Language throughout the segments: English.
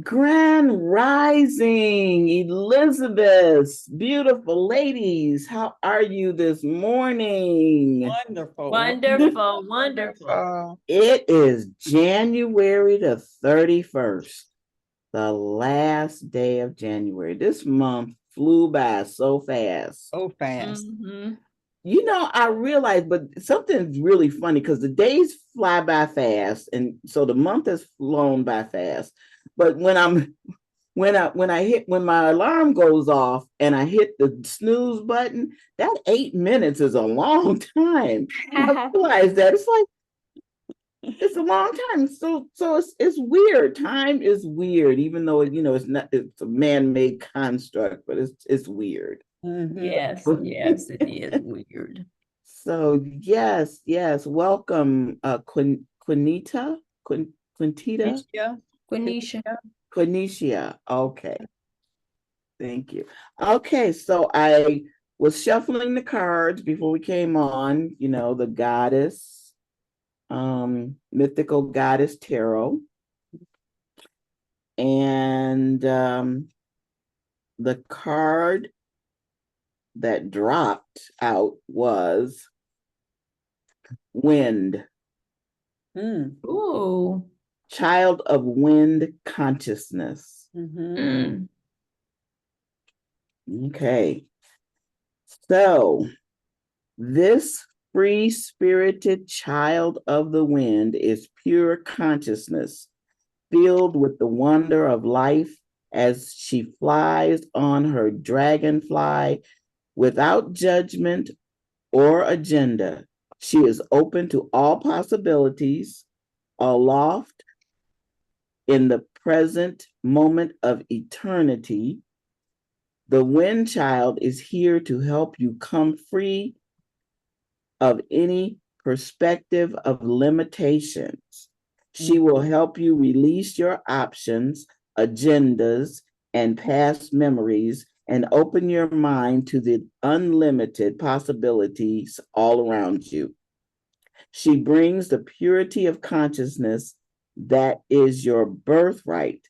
Grand Rising, Elizabeth, beautiful ladies. How are you this morning? Wonderful. Wonderful, wonderful. It is January the 31st, the last day of January. This month flew by so fast. So fast. Mhm. I realized, but something's really funny because the days fly by fast, and so the month has flown by fast. But when my alarm goes off and I hit the snooze button, that 8 minutes is a long time. I realize that it's a long time. So it's weird. Time is weird, even though it's a man-made construct, but it's weird. Mhm. Yes, yes, it is weird. So yes. Welcome, Quinita, Quintita, Yeah. Quenisha. Quinicia. Okay, thank you. Okay, so I was shuffling the cards before we came on. The goddess, mythical goddess tarot, and the card that dropped out was wind. Mm. Ooh. Child of wind consciousness. Mm-hmm. Mm. Okay. So this free spirited child of the wind is pure consciousness, filled with the wonder of life as she flies on her dragonfly without judgment or agenda. She is open to all possibilities, aloft in the present moment of eternity. The wind child is here to help you come free of any perspective of limitations. She will help you release your options, agendas, and past memories and open your mind to the unlimited possibilities all around you. She brings the purity of consciousness that is your birthright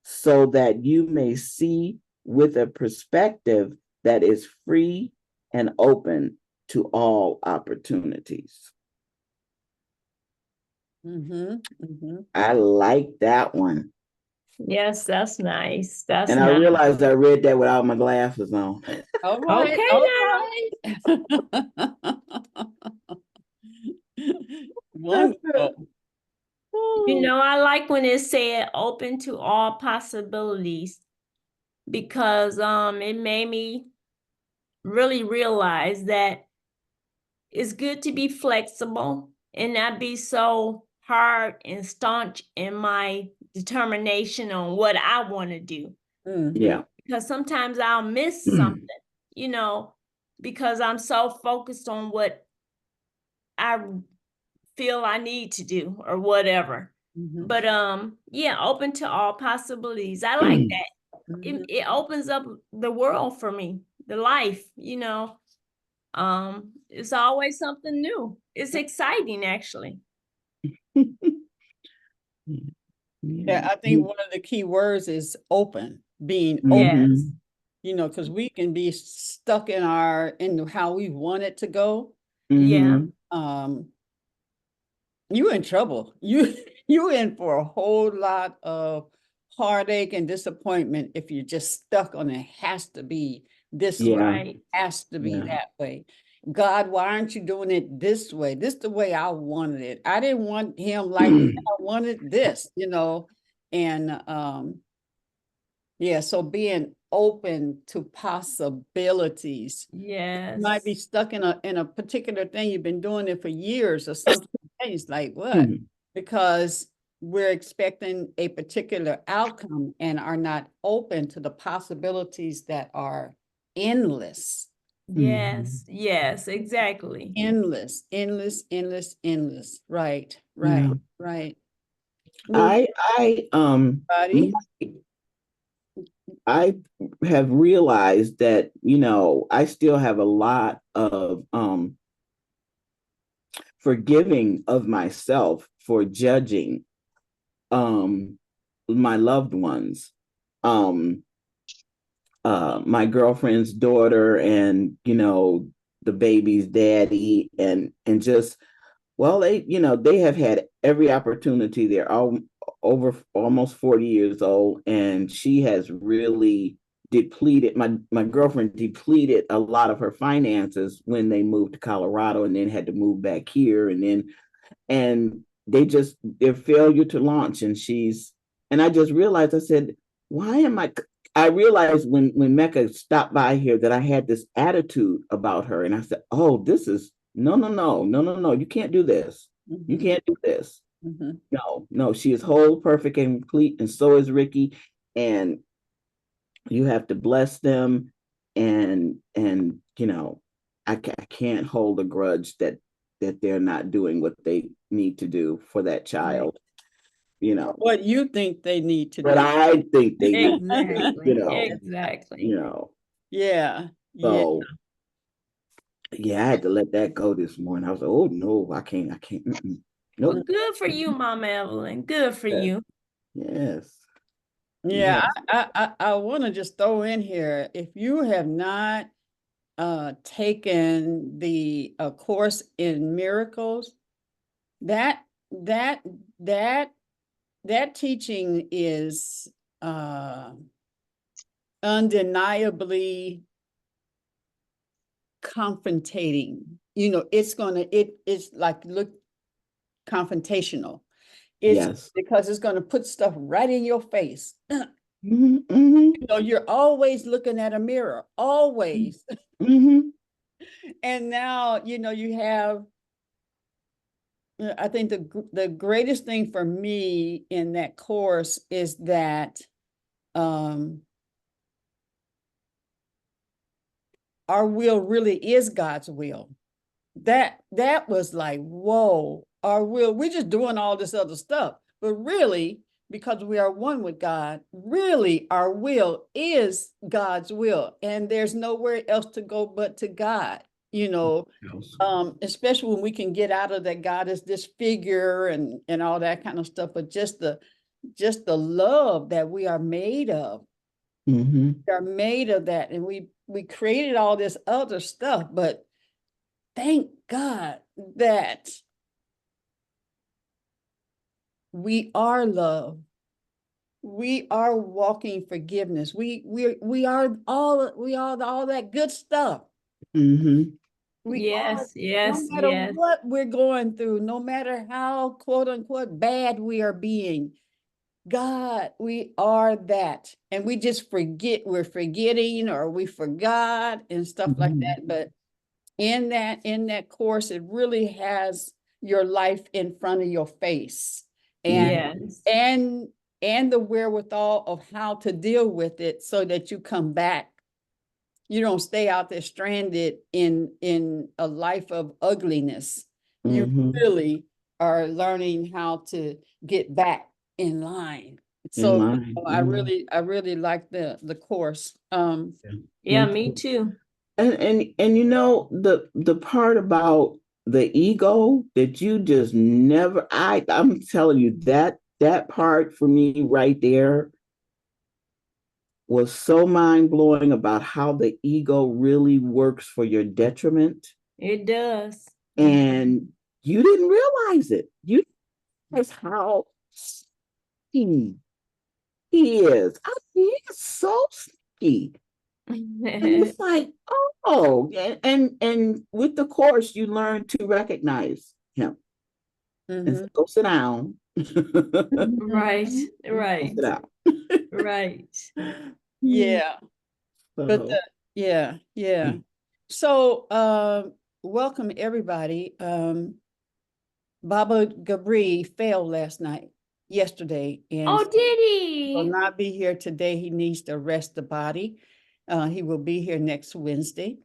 so that you may see with a perspective that is free and open to all opportunities. Mm-hmm. Mm-hmm. I like that one. Yes, that's nice. That's And I nice. realized I read that without my glasses on. All right. Okay All now. right. Wonderful. I like when it said open to all possibilities because it made me really realize that it's good to be flexible and not be so hard and staunch in my determination on what I want to do. Mm-hmm. Yeah. Because sometimes I'll miss something, you know, because I'm so focused on what I feel I need to do or whatever. Mm-hmm. But yeah, open to all possibilities. I like that. It opens up the world for me, the life. It's always something new. It's exciting actually. Yeah, I think one of the key words is open, being open, Yes. because we can be stuck in how we want it to go. Yeah. Um, you in trouble. You in for a whole lot of heartache and disappointment if you're just stuck on it has to be this way, Right. has to be Yeah. that way. God, why aren't you doing it this way? This the way I wanted it. I didn't want him like that. I wanted this, and yeah, so being open to possibilities. You might be Yes. stuck in a particular thing. You've been doing it for years or something. It's like what? Because we're expecting a particular outcome and are not open to the possibilities that are endless, Yes. Yes, exactly. endless, endless, endless, endless. Right, right, Yeah. right. I Buddy. I have realized that, I still have a lot of forgiving of myself for judging my loved ones. My girlfriend's daughter and, the baby's daddy and just, well, they have had every opportunity. They're all over almost 40 years old, and she has really depleted my girlfriend depleted a lot of her finances when they moved to Colorado and then had to move back here, and their failure to launch. And I just realized, I said, why am I realized when Mecca stopped by here that I had this attitude about her. And I said, oh, this is no, you can't do this. You can't do this. No, she is whole, perfect, and complete, and so is Ricky. And you have to bless them, and I can't hold a grudge that they're not doing what they need to do for that child. What you think they need to What do. I think they need, Exactly. Yeah. So yeah, I had to let that go this morning. I was like, oh no, I can't. Nope. Well, good for you, Mama Evelyn. Good for you. Yes. Yeah, I want to just throw in here, if you have not taken the course in miracles, that teaching is undeniably confrontating. It's like confrontational. It's because it's going to put stuff right in your face. You're always looking at a mirror, always. And now, you have, I think the greatest thing for me in that course is that our will really is God's will. That was like, whoa, our will, we're just doing all this other stuff. But really, because we are one with God, really our will is God's will. And there's nowhere else to go but to God, especially when we can get out of that God is this figure and all that kind of stuff. But just the love that we are made of. We are made of that. And we created all this other stuff, but thank God that we are love. We are walking forgiveness. We are all that good stuff. Yes. No matter what we're going through, no matter how quote unquote bad we are being, God, we are that. And we just we're forgetting, or we forgot and stuff like that. But in that course, it really has your life in front of your face, and the wherewithal of how to deal with it so that you come back. You don't stay out there stranded in a life of ugliness. You really are learning how to get back in line. So I really like the course. Me too. And the part about the ego that you just never, I'm telling you, that part for me right there was so mind-blowing, about how the ego really works for your detriment. It does. And you didn't realize it. You realize how sneaky he is. He is so sneaky. And it's like, oh, and with the course, you learn to recognize him. And so go sit down. Right. Sit down. Right. Yeah. But so welcome everybody. Baba Gabri failed yesterday, and did he will not be here today. He needs to rest the body. He will be here next Wednesday.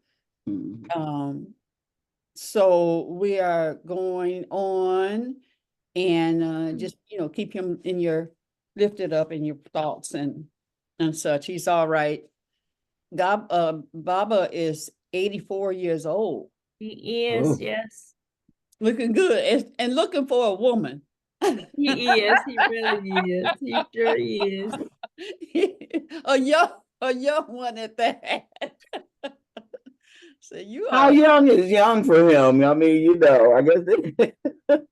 So we are going on, and just keep him lifted up in your thoughts and such. He's all right. Baba is 84 years old. He is, yes. Looking good and looking for a woman. He is. He really is. He sure is. A young one at that. So How young is young for him? I mean, you know, I guess.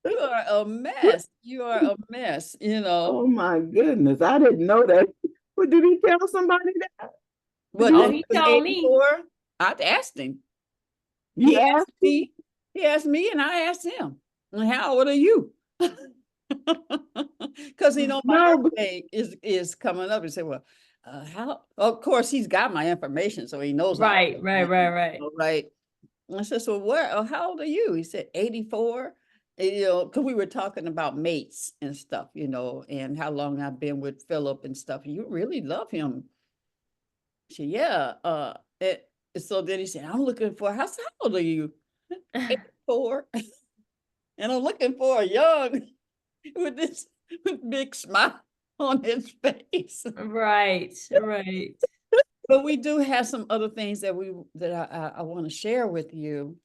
you are a mess. You are a mess, you know. Oh my goodness, I didn't know that. But did he tell somebody that? But Oh, that he was told me. 84. I'd asked him. You asked him? Me. He asked me, and I asked him, "And how old are you?" Because you know my No, but birthday is coming up. He said, "Well, how?" Of course, he's got my information, so he knows. Right, right. Right. I said, "So where? How old are you?" He said, 84. You know, because we were talking about mates and stuff, you know, and how long I've been with Philip and stuff. You really love him. She, yeah. So then he said, "I'm looking for." How old are you? 84. And I'm looking for a young with this big smile on his face. Right, right. But we do have some other things that I want to share with you.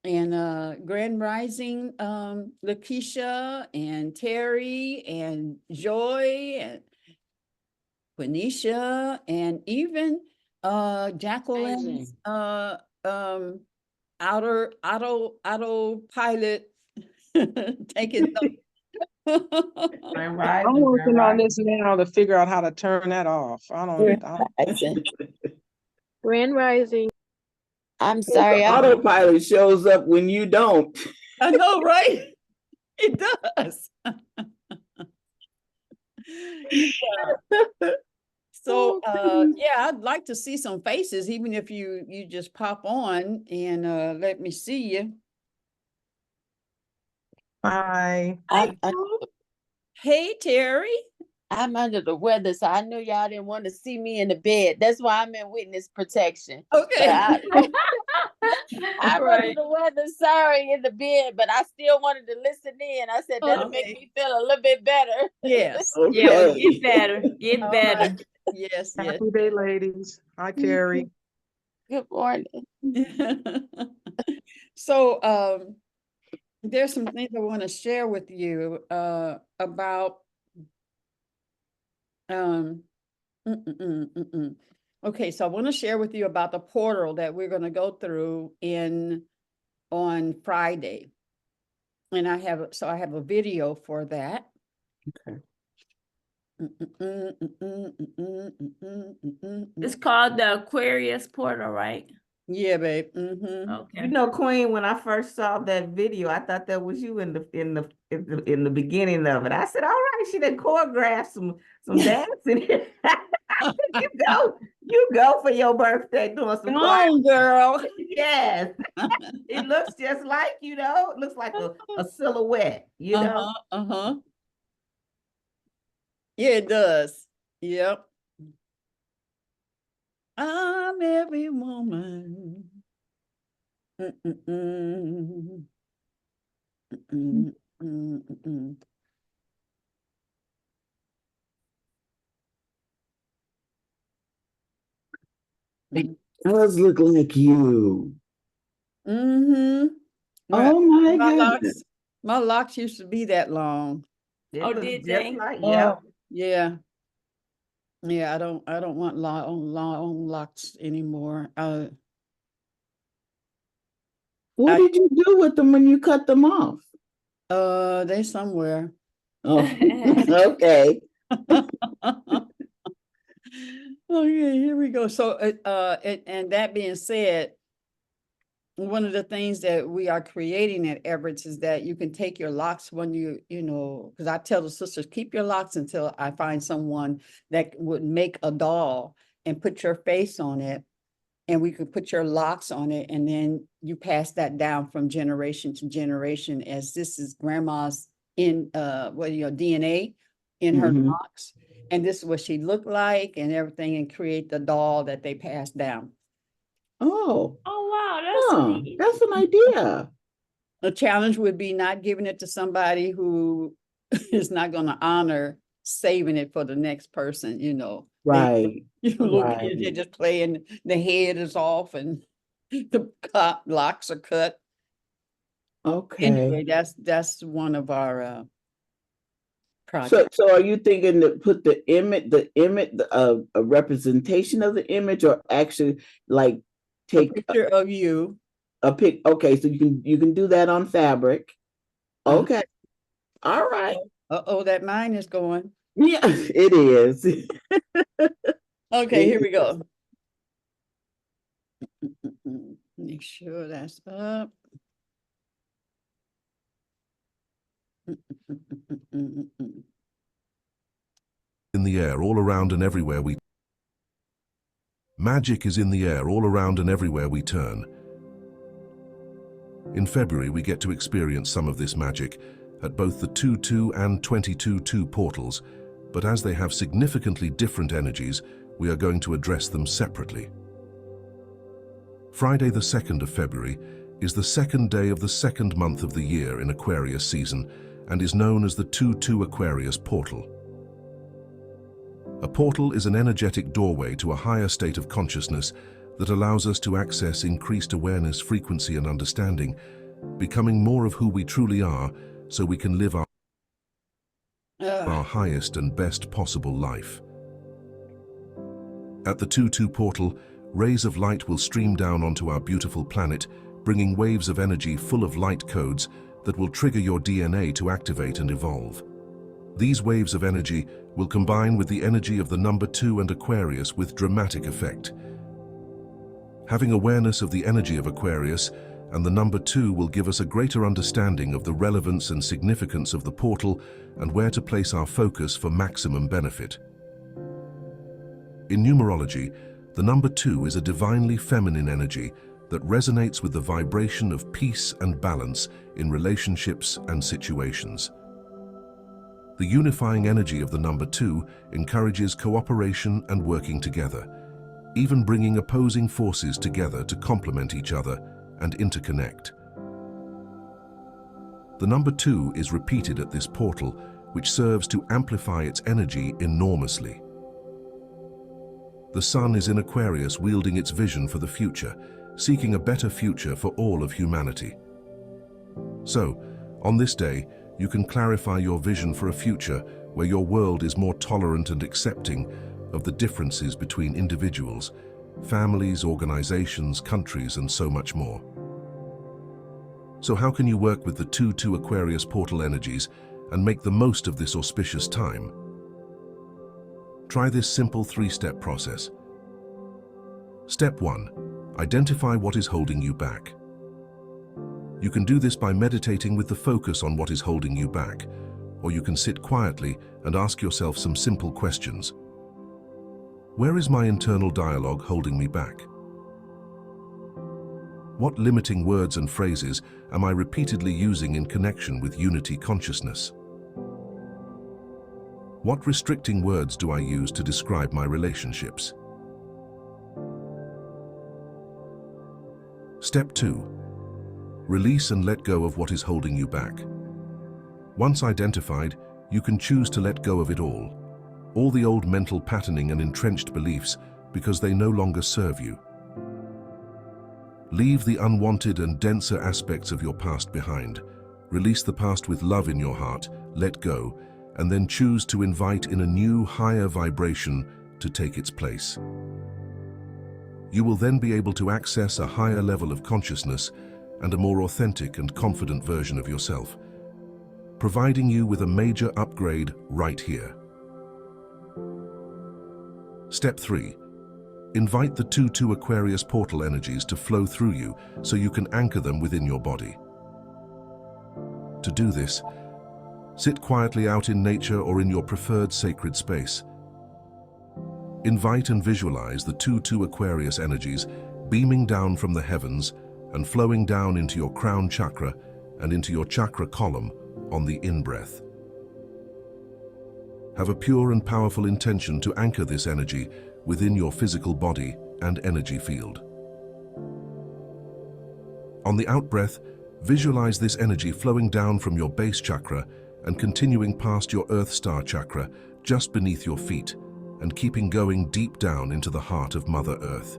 And Grand Rising, Lakeisha and Terry and Joy and Quenisha and even Jacqueline's autopilot taking I'm working on right. this now to figure out how to turn that off. I don't. Grand Rising. I'm the sorry. autopilot shows up when you don't. I know, right? It does. Yeah. So yeah, I'd like to see some faces, even if you just pop on and let me see you. Bye. Hey, Terry. I'm under the weather, so I knew y'all didn't want to see me in the bed. That's why I'm in witness protection. Okay. I'm under the weather, sorry, in the bed, but I still wanted to listen in. I said that'll make me feel a little bit better. Yes. Okay. Yeah, well, get better. Get better. Right. Yes, yes. Happy day, ladies. Hi, Terry. Good morning. So there's some things I want to share with you about okay, so I want to share with you about the portal that we're going to go through on Friday. And I have a video for that. Okay. It's called the Aquarius Portal, right? Yeah, babe. Okay. You know, Queen, when I first saw that video, I thought that was you in the beginning of it. I said, all right, she done choreographed some dancing. You go for your birthday doing some Come on, girl. Yes. It looks just like, you know, it looks like a silhouette, you know. Yeah, it does. Yep. I'm every woman. It does look like you. Right. Oh my goodness. My locks used to be that long. It Oh, looks did just they? like, yeah. Yeah. Yeah, I don't want long locks anymore. What did you do with them when you cut them off? They somewhere. Oh, okay. Okay, here we go. So, and that being said, one of the things that we are creating at Everett's is that you can take your locks when you know, because I tell the sisters, keep your locks until I find someone that would make a doll and put your face on it. And we could put your locks on it, and then you pass that down from generation to generation, as this is grandma's DNA in her locks. And this is what she looked like and everything, and create the doll that they passed down. Oh. Oh, wow, that's neat. That's an idea. The challenge would be not giving it to somebody who is not going to honor saving it for the next person, you know. Right. Little kids, they're just playing, the head is off and the locks are cut. Okay. Anyway, that's one of our project. So are you thinking to put the image, a representation of the image, or actually like A take picture of you. a pic? Okay, so you can do that on fabric. Okay, all right. Uh-oh, that mine is going. Yeah, it is. Okay, here It we go. Make sure that's up. In the air all around and everywhere we Magic is in the air all around and everywhere we turn. In February, we get to experience some of this magic at both the 2-2 and 22-2 portals, but as they have significantly different energies, we are going to address them separately. Friday the 2nd of February is the second day of the second month of the year in Aquarius season and is known as the 2-2 Aquarius portal. A portal is an energetic doorway to a higher state of consciousness that allows us to access increased awareness, frequency, and understanding, becoming more of who we truly are so we can live our highest and best possible life. At the 2-2 portal, rays of light will stream down onto our beautiful planet, bringing waves of energy full of light codes that will trigger your DNA to activate and evolve. These waves of energy will combine with the energy of the number 2 and Aquarius with dramatic effect. Having awareness of the energy of Aquarius and the number 2 will give us a greater understanding of the relevance and significance of the portal and where to place our focus for maximum benefit. In numerology, the number 2 is a divinely feminine energy that resonates with the vibration of peace and balance in relationships and situations. The unifying energy of the number 2 encourages cooperation and working together, even bringing opposing forces together to complement each other and interconnect. The number 2 is repeated at this portal, which serves to amplify its energy enormously. The sun is in Aquarius, wielding its vision for the future, seeking a better future for all of humanity. So, on this day, you can clarify your vision for a future where your world is more tolerant and accepting of the differences between individuals, families, organizations, countries, and so much more. So how can you work with the 2-2 Aquarius portal energies and make the most of this auspicious time? Try this simple 3-step process. Step 1. Identify what is holding you back. You can do this by meditating with the focus on what is holding you back, or you can sit quietly and ask yourself some simple questions. Where is my internal dialogue holding me back? What limiting words and phrases am I repeatedly using in connection with unity consciousness? What restricting words do I use to describe my relationships? Step 2. Release and let go of what is holding you back. Once identified, you can choose to let go of it all the old mental patterning and entrenched beliefs, because they no longer serve you. Leave the unwanted and denser aspects of your past behind. Release the past with love in your heart, let go, and then choose to invite in a new, higher vibration to take its place. You will then be able to access a higher level of consciousness and a more authentic and confident version of yourself, providing you with a major upgrade right here. Step 3. Invite the 2-2 Aquarius portal energies to flow through you so you can anchor them within your body. To do this, sit quietly out in nature or in your preferred sacred space. Invite and visualize the 2-2 Aquarius energies beaming down from the heavens and flowing down into your crown chakra and into your chakra column on the in-breath. Have a pure and powerful intention to anchor this energy within your physical body and energy field. On the out-breath, visualize this energy flowing down from your base chakra and continuing past your Earth Star chakra just beneath your feet and keeping going deep down into the heart of Mother Earth.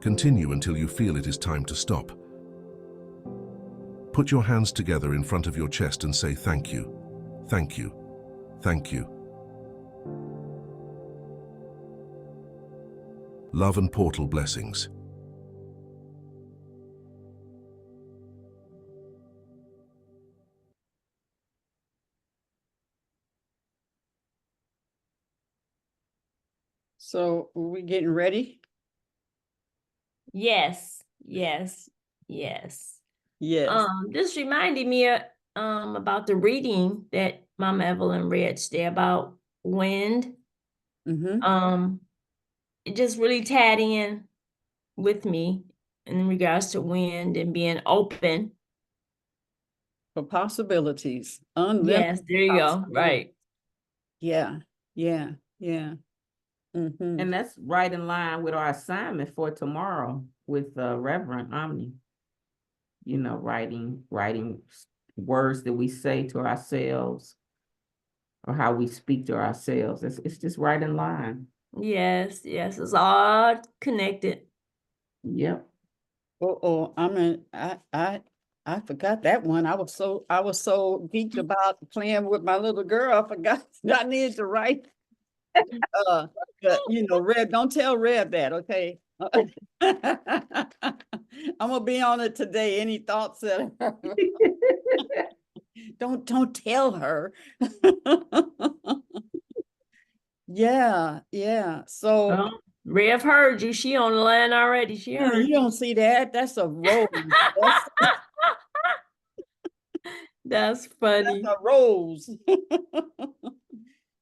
Continue until you feel it is time to stop. Put your hands together in front of your chest and say thank you, thank you, thank you. Love and portal blessings. So are we getting ready? Yes, yes, yes. Yes. This reminded me about the reading that Mama Evelyn read today about wind. Mm-hmm. It just really tied in with me in regards to wind and being open. For possibilities. Unlimited. Yes, there you go. Right. Yeah. Yeah. Yeah. Mm-hmm. And that's right in line with our assignment for tomorrow with Reverend Omni. You know, writing words that we say to ourselves or how we speak to ourselves. It's just right in line. Yes, yes, it's all connected. Yep. I forgot that one. I was so geeked about playing with my little girl. I forgot I needed to write. Red, don't tell Red that, okay? I'm gonna be on it today. Any thoughts that don't tell her. Yeah. So Rev heard you. She on the line already. She heard you don't see that. That's a rose. That's funny. That's a rose.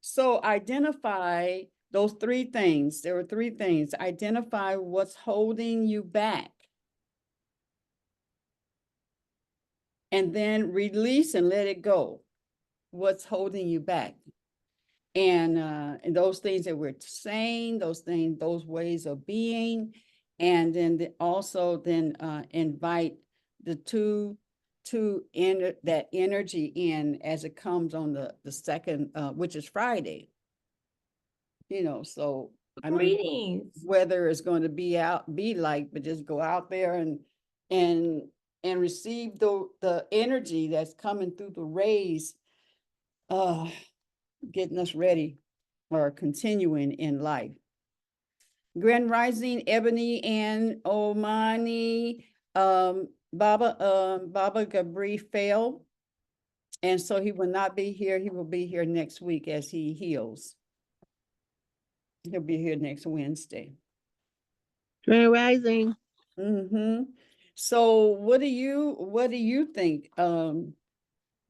So identify those three things. There were three things. Identify what's holding you back. And then release and let it go. What's holding you back? And those things that we're saying, those things, those ways of being, and then also invite the two that energy in as it comes on the second, which is Friday. So I don't know whether it's going to be like, but just go out there and receive the energy that's coming through the rays, getting us ready or continuing in life. Grand Rising, Ebony and Omani, Baba Gabri failed. And so he will not be here. He will be here next week as he heals. He'll be here next Wednesday. Grand Rising. Mm-hmm. So what do you think,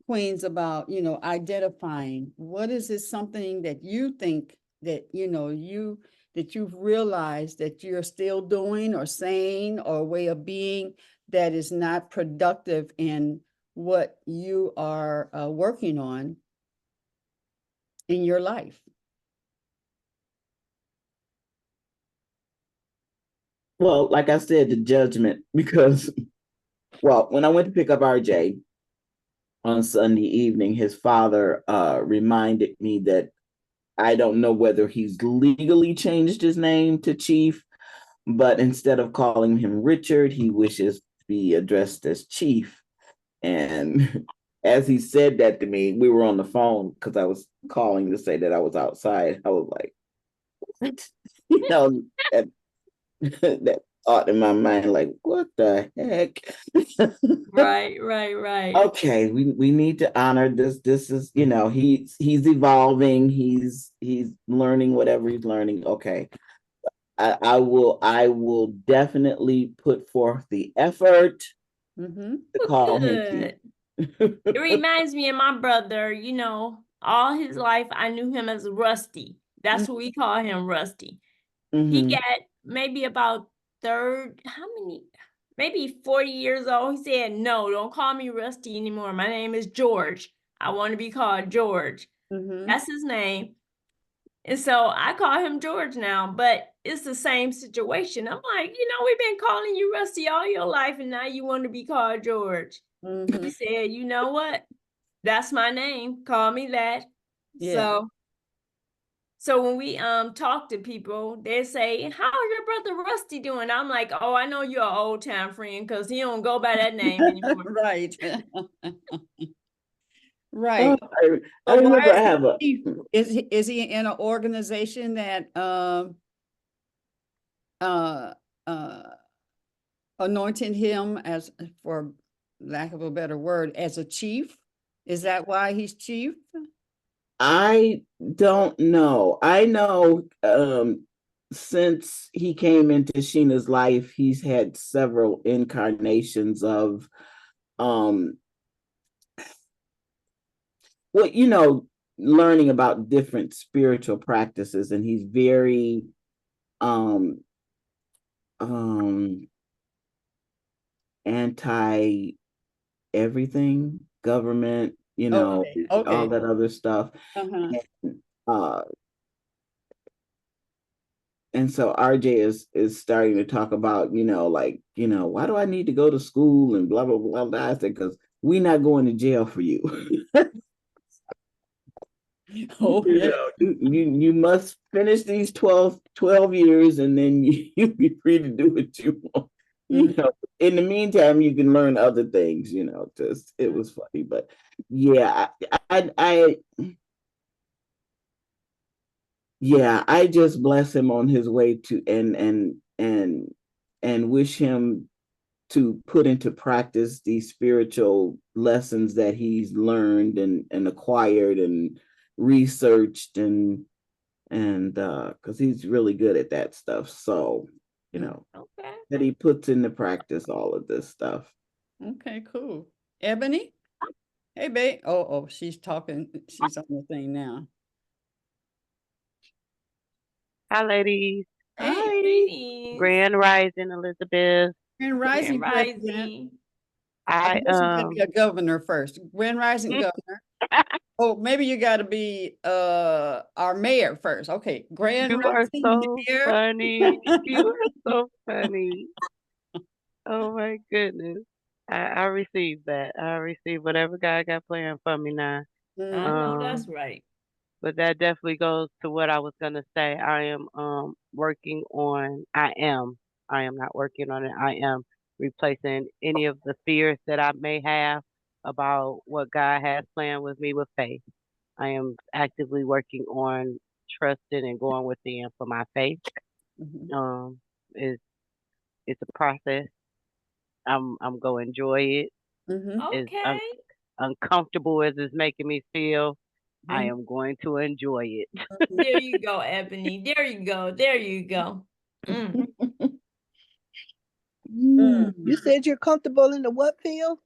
Queens, about, identifying? What is it something that you think that, that you've realized that you're still doing or saying or a way of being that is not productive in what you are working on in your life? Well, like I said, the judgment, because, when I went to pick up RJ on Sunday evening, his father reminded me that I don't know whether he's legally changed his name to Chief, but instead of calling him Richard, he wishes to be addressed as Chief. And as he said that to me, we were on the phone because I was calling to say that I was outside. I was like, what? That thought in my mind, like, what the heck? Right. Okay, we need to honor this. This is, he's evolving. He's learning whatever he's learning. Okay. I will definitely put forth the effort to call him Chief. It reminds me of my brother, all hhis life I knew him as Rusty. That's what we call him, Rusty. He got maybe about maybe 40 years old. He said, no, don't call me Rusty anymore. My name is George. I want to be called George. That's his name. And so I call him George now, but it's the same situation. I'm like, we've been calling you Rusty all your life, and now you want to be called George. He said, you know what? That's my name. Call me that. Yeah. So So when we talk to people, they say, "How's your brother Rusty doing?" I'm like, "Oh, I know you're an old time friend because he don't go by that name anymore." Right. Oh, Right. I But why remember I is have a he, is he in an organization that uh anointed him as, for lack of a better word, as a chief? Is that why he's chief? I don't know. I know since he came into Sheena's life, he's had several incarnations of um well, learning about different spiritual practices, and he's very um um anti everything, government, Okay. all Okay. that other stuff. Uh-huh. Uh and so RJ is starting to talk about, like, why do I need to go to school and blah blah blah blah. I said, because we're not going to jail for you. Oh, yeah. You must finish these 12 years, and then you be free to do what you want. In the meantime, you can learn other things, just it was funny. But yeah, I just bless him on his way to and wish him to put into practice these spiritual lessons that he's learned and acquired and researched and because he's really good at that stuff. So, Okay. that he puts into practice all of this stuff. Okay, cool. Ebony? Hey, babe. Oh, she's talking. She's on the thing now. Hi, ladies. Hey, Greetings. Grand Rising, Elizabeth. Grand Rising, President. I guess you gotta be a governor first. Grand Rising governor. Oh, maybe you gotta be our mayor first. Okay, Grand you are Rising so mayor. funny. You are so funny. Oh my goodness. I received that. I received whatever God got planned for me now. I know that's right. But that definitely goes to what I was gonna say. I am working on I am not working on it. I am replacing any of the fears that I may have about what God has planned with me with faith. I am actively working on trusting and going within for my faith. Mhm. Um it's it's a process. I'm gonna enjoy it. Mhm. As Okay. uncomfortable as it's making me feel, I Mhm. am going to enjoy it. There you go, Ebony. There you go. There you go. You said you're comfortable in the what field?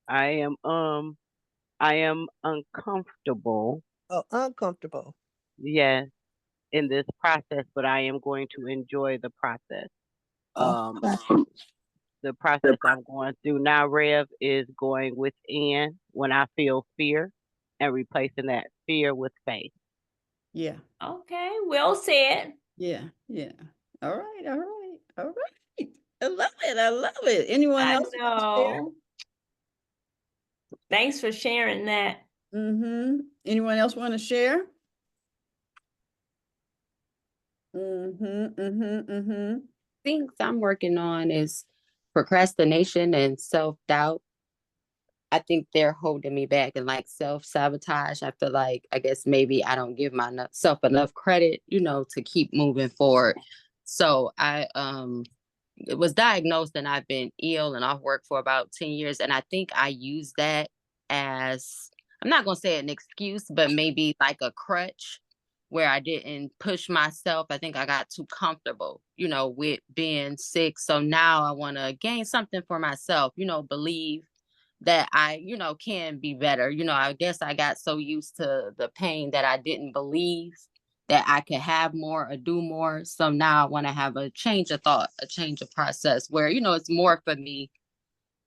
I am uncomfortable, Oh, uncomfortable. yes, in this process, but I am going to enjoy the process. Oh, Um, the process I'm going through now, Rev, is going within when I feel fear and replacing that fear with faith. Yeah. Okay. Well said. Yeah. Yeah. All right. All right. All right. I love it. I love it. Anyone I else? know. Thanks for sharing that. Anyone else want to share? Things I'm working on is procrastination and self-doubt. I think they're holding me back, and like self-sabotage. I feel like I guess maybe I don't give myself enough credit, to keep moving forward. So I was diagnosed and I've been ill and off work for about 10 years. And I think I use that as, I'm not going to say an excuse, but maybe like a crutch where I didn't push myself. I think I got too comfortable, with being sick. So now I want to gain something for myself, believe that I, can be better. I guess I got so used to the pain that I didn't believe that I could have more or do more. So now I want to have a change of thought, a change of process where, it's more for me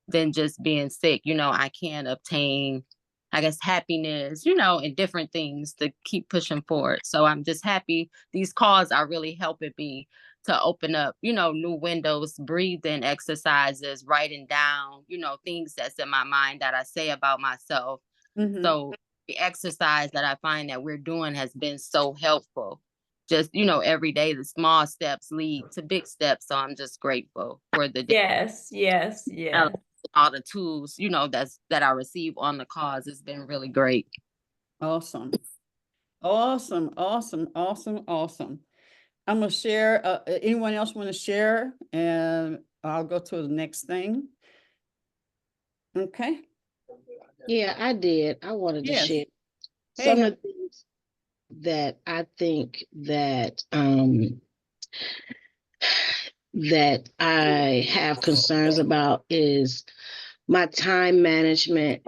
than just being sick. I can obtain, I guess, happiness, and different things to keep pushing forward. So I'm just happy these calls are really helping me to open up, new windows, breathing exercises, writing down, things that's in my mind that I say about myself. So, exercise that I find that we're doing has been so helpful. Just, every day the small steps lead to big steps. So I'm just grateful for the day. Yes, yes, yes. All the tools, that I receive on the cause. It's been really great. Awesome. Awesome, awesome, awesome, awesome. I'm gonna share, anyone else want to share? And I'll go to the next thing. Okay. Yeah, I did. I wanted to Yes. share Hey, some of the things that I think that that I have concerns about is my time management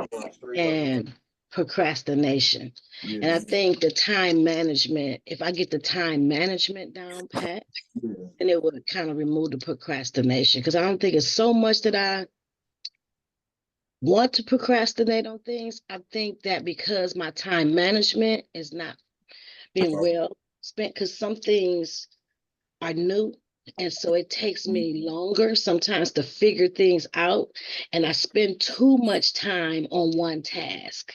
and procrastination. And I think the time management, if I get the time management down pat, then it would kind of remove the procrastination. Because I don't think it's so much that I want to procrastinate on things. I think that because my time management is not being well spent, because some things are new. And so it takes me longer sometimes to figure things out. And I spend too much time on one task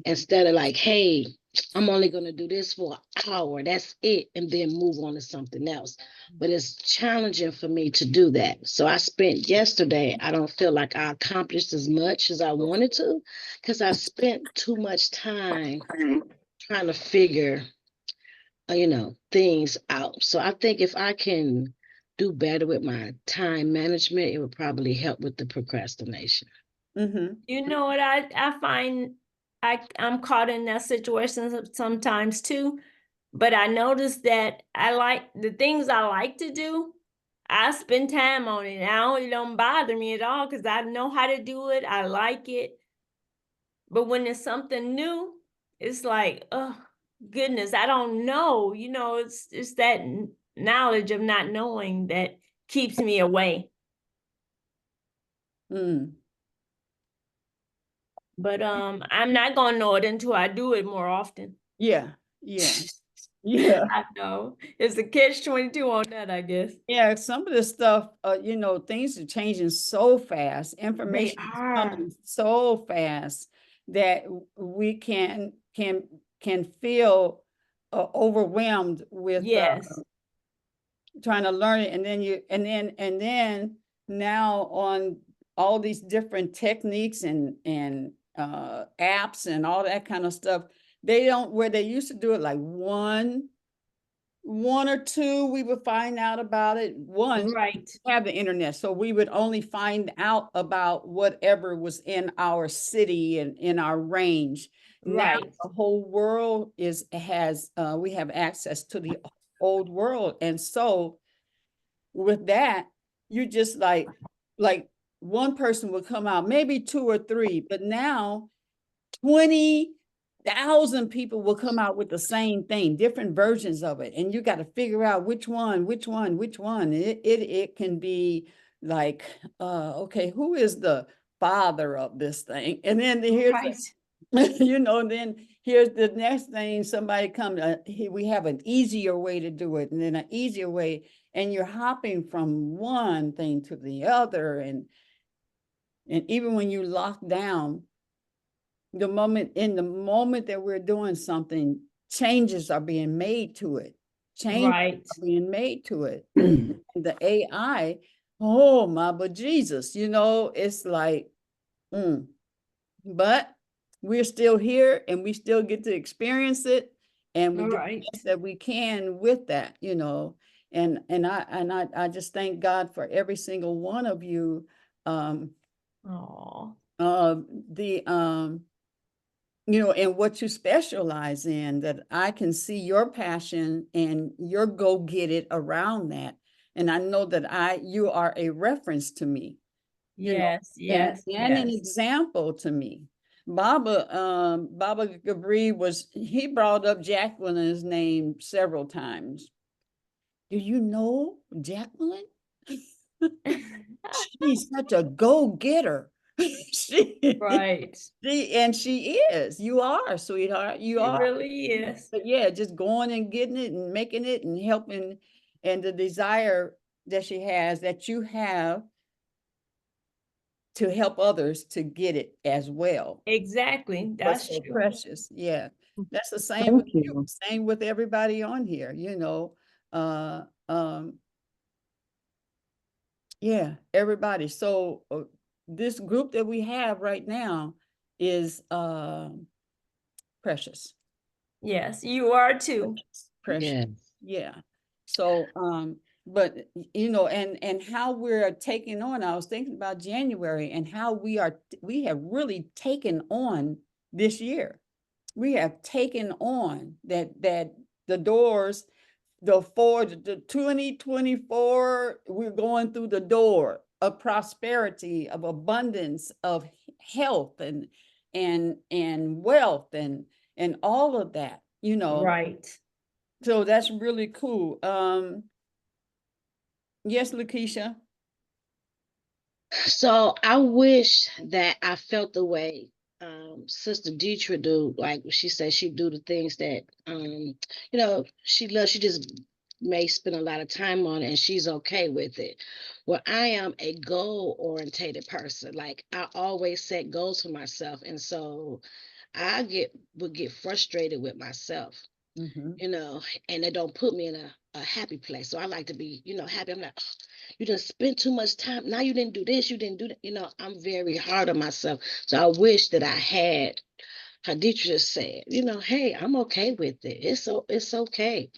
instead of like, hey, I'm only going to do this for an hour. That's it. And then move on to something else. But it's challenging for me to do that. So I spent yesterday, I don't feel like I accomplished as much as I wanted to because I spent too much time trying to figure things out. So I think if I can do better with my time management, it would probably help with the procrastination. You know what I find I'm caught in that situation sometimes too, but I notice that I like the things I like to do. I spend time on it. It don't bother me at all because I know how to do it. I like it. But when it's something new, it's like, oh goodness, I don't know. It's that knowledge of not knowing that keeps me away. But I'm not gonna know it until I do it more often. Yeah, yeah, yeah. I know. It's a catch-22 on that, I guess. Yeah, some of the stuff, things are changing so fast. Information is coming so fast that we can feel overwhelmed with Yes. trying to learn it, and then now on all these different techniques and apps and all that kind of stuff, they don't, where they used to do it like one or two, we would find out about it. Right. Have the internet, so we would only find out about whatever was in our city and in our range. Right. Now the whole world we have access to the old world, and so with that, you just like one person would come out, maybe two or three, but now 20,000 people will come out with the same thing, different versions of it, and you got to figure out which one. It can be like, okay, who is the father of this thing? And then here's then here's the next thing, somebody comes, we have an easier way to do it, and then an easier way, and you're hopping from one thing to the other, and even when you lock down, the moment that we're doing something, changes are being made to it. The AI, oh my, but Jesus, it's like, but we're still here and we still get to experience it, and we do the best that we can with that, and I just thank God for every single one of you. And what you specialize in, that I can see your passion and your go get it around that. And I know that you are a reference to me. Yes, yes, and an example to me. Baba Gabri he brought up Jacqueline's name several times. Do you know Jacqueline? She's such a go-getter. She is. You are, sweetheart. You are. Really is. But yeah, just going and getting it and making it and helping, and the desire that she has, that you have to help others to get it as well. Exactly. What's That's so true. precious. Yeah. That's the same Thank with you, you. same with everybody on here, yeah, everybody. So this group that we have right now is precious. Yes, you are too. Precious. Yeah. Yeah. So but and how we're taking on, I was thinking about January and how we have really taken on this year. We have taken on that the doors, the 2024, we're going through the door of prosperity, of abundance, of health and wealth and all of that, Right. So that's really cool. Yes, Lakeisha. So I wish that I felt the way Sister Deidre do. Like she said, she do the things that she loves. She just may spend a lot of time on it, and she's okay with it. Well, I am a goal orientated person. Like I always set goals for myself, and so would get frustrated with myself. Mm-hmm. And it don't put me in a happy place. So I like to be, happy. I'm like, "Oh, you just spent too much time. Now you didn't do this, you didn't do that." I'm very hard on myself. So I wish that I had, Haditra just said, hey, I'm okay with it. It's okay.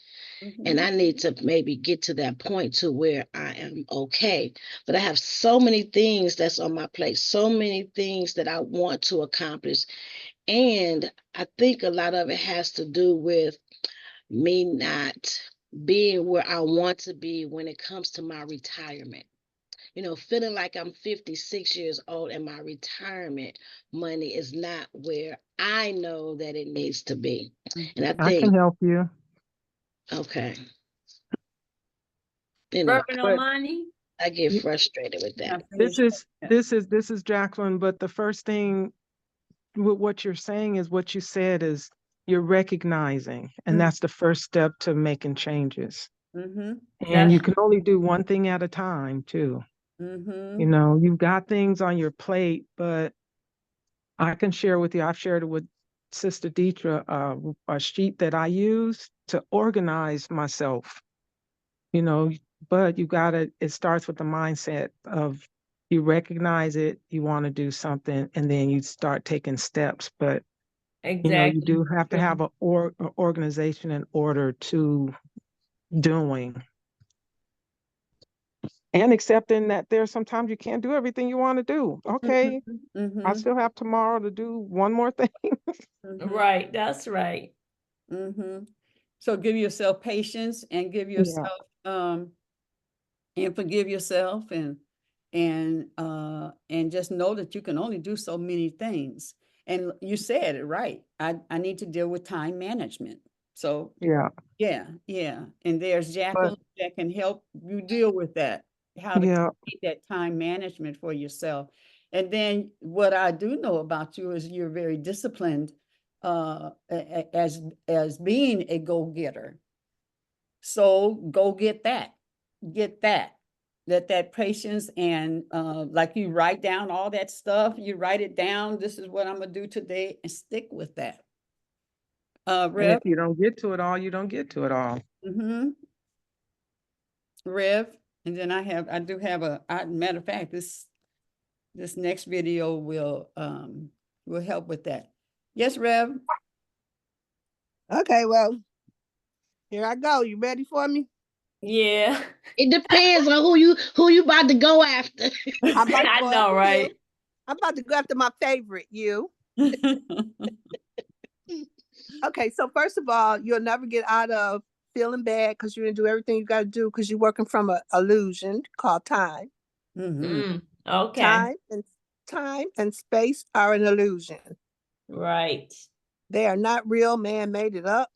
Mm-hmm. And I need to maybe get to that point to where I am okay. But I have so many things that's on my plate, so many things that I want to accomplish. And I think a lot of it has to do with me not being where I want to be when it comes to my retirement. Feeling like I'm 56 years old and my retirement money is not where I know that it needs to be. And I I can think, help you. okay, Working on money. I get frustrated with that. This is Jacqueline, but the first thing with what you're saying is what you said is you're recognizing, and that's the first step to making changes. Mm-hmm. And you can only do one thing at a time, too. Mm-hmm. You've got things on your plate, but I can share with you, I've shared it with Sister Deidre, a sheet that I use to organize myself, but it starts with the mindset of you recognize it, you want to do something, and then you start taking steps. But, you do have to have a organization in order to doing. And accepting that there's sometimes you can't do everything you want to do. Okay, Mm-hmm. I still have tomorrow to do one more thing. Right, that's right. Mm-hmm. So give yourself patience and give yourself and forgive yourself and just know that you can only do so many things. And you said it right. I need to deal with time management. So Yeah. Yeah. And there's Jacqueline that can help you deal with that, how to create that time management for yourself. And then what I do know about you is you're very disciplined as being a go-getter. So go get that. Let that patience and like you write down all that stuff, you write it down. This is what I'm gonna do today and stick with that. And Rev. if you don't get to it all, you don't get to it all. Mm-hmm. Rev, and then I do have matter of fact, this next video will help with that. Yes, Rev. Okay, well, here I go. You ready for me? Yeah. It depends on who you about to go after. I know, right? I'm about to go after my favorite, you. Okay, so first of all, you'll never get out of feeling bad because you didn't do everything you got to do because you're working from an illusion called time. Okay. Time and space are an illusion. Right. They are not real. Man made it up.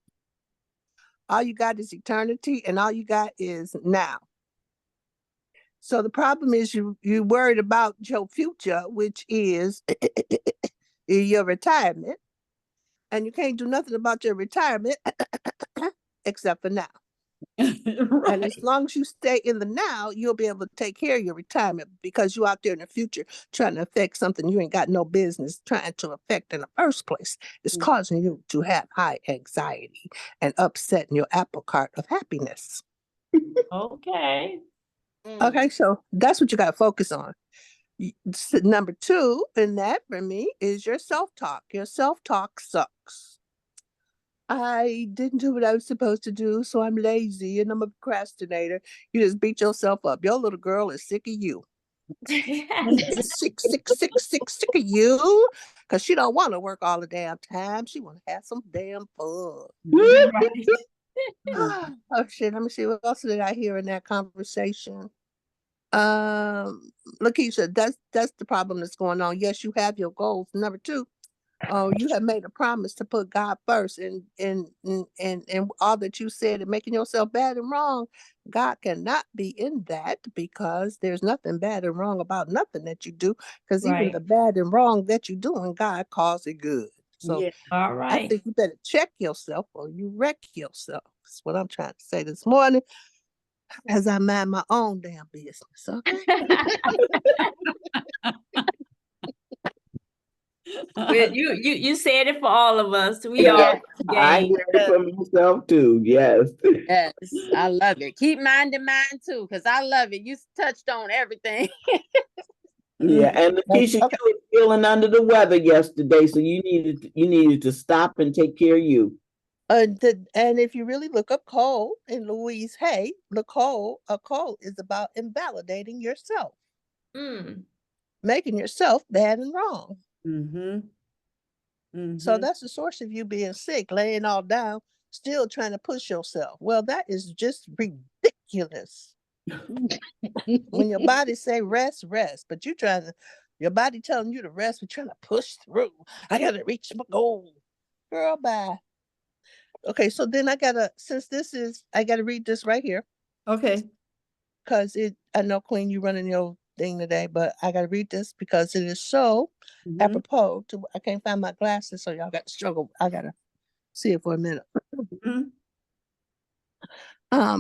All you got is eternity, and all you got is now. So the problem is you worried about your future, which is your retirement, and you can't do nothing about your retirement except for now. And as long as you stay in the now, you'll be able to take care of your retirement, because you out there in the future trying to affect something you ain't got no business trying to affect in the first place. It's causing you to have high anxiety and upsetting your apple cart of happiness. Okay. Okay, so that's what you got to focus on. Number 2 in that for me is your self-talk. Your self-talk sucks. I didn't do what I was supposed to do, so I'm lazy and I'm a procrastinator. You just beat yourself up. Your little girl is sick of you. Sick of you. Because she don't want to work all the damn time. She want to have some damn fun. Right. Oh shit, let me see, what else did I hear in that conversation? Lakeisha, that's the problem that's going on. Yes, you have your goals. Number 2, you have made a promise to put God first, and all that you said and making yourself bad and wrong. God cannot be in that, because there's nothing bad and wrong about nothing that you do. Because even Right. the bad and wrong that you do, and God calls it good. So Yeah. All I right. think you better check yourself or you wreck yourself. That's what I'm trying to say this morning, as I mind my own damn business. Okay. Well, you said it for all of us. We all Yes, I game. hear it from myself too. Yes. Yes, I love it. Keep minding mine too, because I love it. You touched on everything. Yeah, and Lakeisha, you were feeling under the weather yesterday, so you needed to stop and take care of you. And if you really look up Cole and Louise Hay, a Cole is about invalidating yourself, Mm. making yourself bad and wrong. Mm-hmm. So that's the source of you being sick, laying all down, still trying to push yourself. Well, that is just ridiculous. When your body say rest, rest, but your body telling you to rest, but trying to push through. I gotta reach my goal. Girl, bye. Okay, so then I gotta read this right here, Okay. because I know, Queen, you running your thing today, but I gotta read this because it is so apropos to. I can't find my glasses, so y'all got to struggle. I gotta see it for a minute.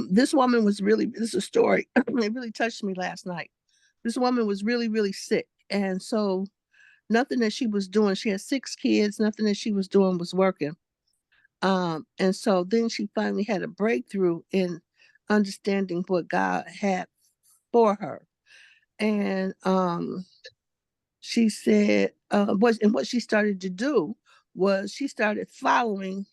This woman was really. This is a story. It really touched me last night. This woman was really, really sick, and so nothing that she was doing. She had 6 kids. Nothing that she was doing was working. And so then she finally had a breakthrough in understanding what God had for her. And she said, what she started to do was she started following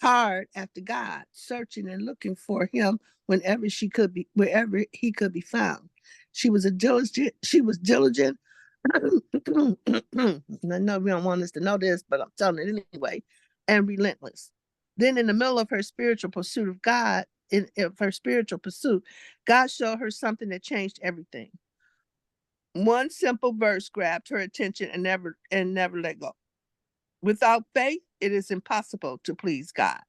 hard after God, searching and looking for him wherever he could be found. She was diligent. I know we don't want us to know this, but I'm telling it anyway, and relentless. Then in the middle of her spiritual pursuit of God, in her spiritual pursuit, God showed her something that changed everything. One simple verse grabbed her attention and never let go. Without faith, it is impossible to please God.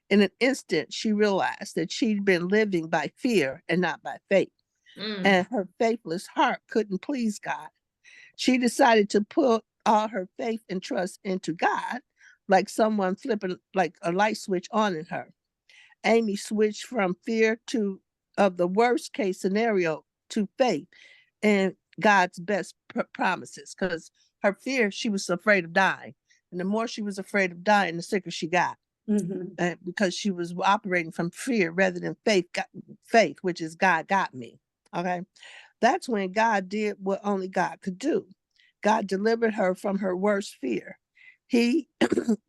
In an instant, she realized that she'd been living by fear and not by faith. And her faithless heart couldn't please God. She decided to put all her faith and trust into God, like someone flipping like a light switch on in her. Amy switched from fear of the worst case scenario to faith and God's best promises. Because her fear, she was afraid of dying. And the more she was afraid of dying, the sicker she got. Because she was operating from fear rather than faith, which is God got me. Okay. That's when God did what only God could do. God delivered her from her worst fear. It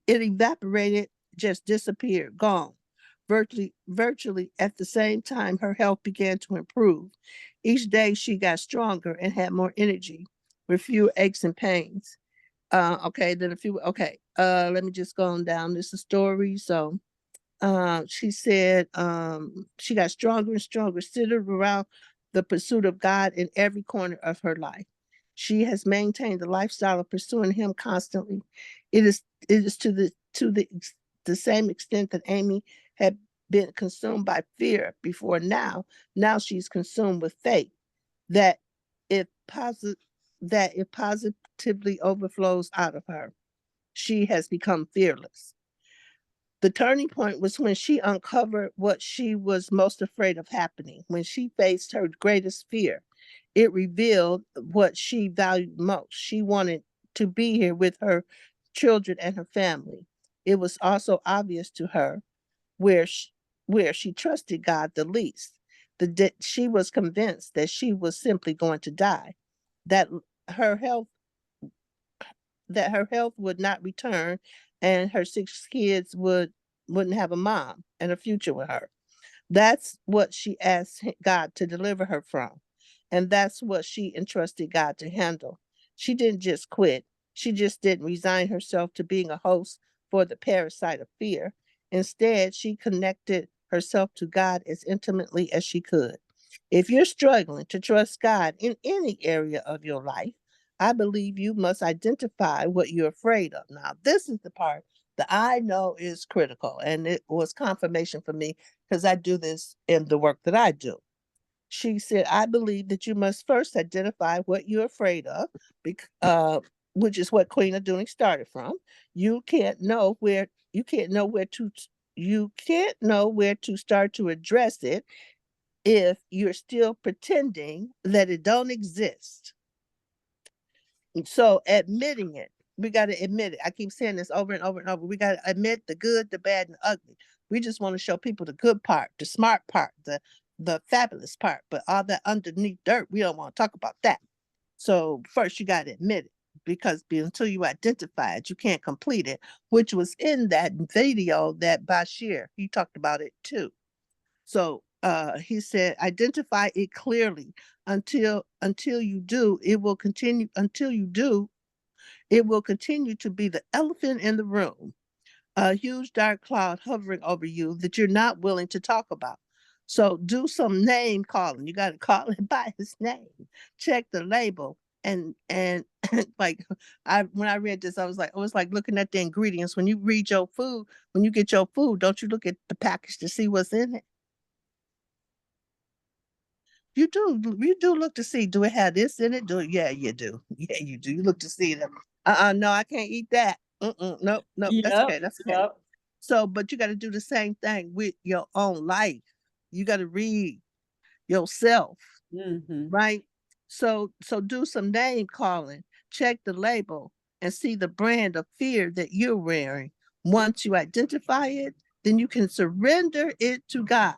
evaporated, just disappeared, gone. Virtually at the same time, her health began to improve. Each day she got stronger and had more energy with fewer aches and pains. Let me just go on down. This is a story. So she said she got stronger and stronger, centered around the pursuit of God in every corner of her life. She has maintained the lifestyle of pursuing him constantly. It is to the same extent that Amy had been consumed by fear before now. Now she's consumed with faith that it positively overflows out of her. She has become fearless. The turning point was when she uncovered what she was most afraid of happening. When she faced her greatest fear, it revealed what she valued most. She wanted to be here with her children and her family. It was also obvious to her where she trusted God the least. She was convinced that she was simply going to die, that her health would not return, and her 6 kids wouldn't have a mom and a future with her. That's what she asked God to deliver her from. And that's what she entrusted God to handle. She didn't just quit. She just didn't resign herself to being a host for the parasite of fear. Instead, she connected herself to God as intimately as she could. If you're struggling to trust God in any area of your life, I believe you must identify what you're afraid of. Now, this is the part that I know is critical, and it was confirmation for me because I do this in the work that I do. She said, I believe that you must first identify what you're afraid of, which is what Queen Aduni started from. You can't know where to start to address it if you're still pretending that it don't exist. So admitting it, we got to admit it. I keep saying this over and over and over. We got to admit the good, the bad, and the ugly. We just want to show people the good part, the smart part, the fabulous part. But all that underneath dirt, we don't want to talk about that. So first you got to admit it, because until you identify it, you can't complete it, which was in that video that Bashir, he talked about it too. So he said, identify it clearly. Until you do, it will continue. Until you do, it will continue to be the elephant in the room, a huge dark cloud hovering over you that you're not willing to talk about. So do some name calling. You got to call it by his name. Check the label. And like when I read this, I was like looking at the ingredients. When you read your food, when you get your food, don't you look at the package to see what's in it? You do look to see, do it have this in it? Yeah, you do. Yeah, you do. You look to see them. No, I can't eat that. Nope, that's okay. That's okay. Yep. So, but you got to do the same thing with your own life. You got to read yourself, right? So do some name calling, check the label, and see the brand of fear that you're wearing. Once you identify it, then you can surrender it to God.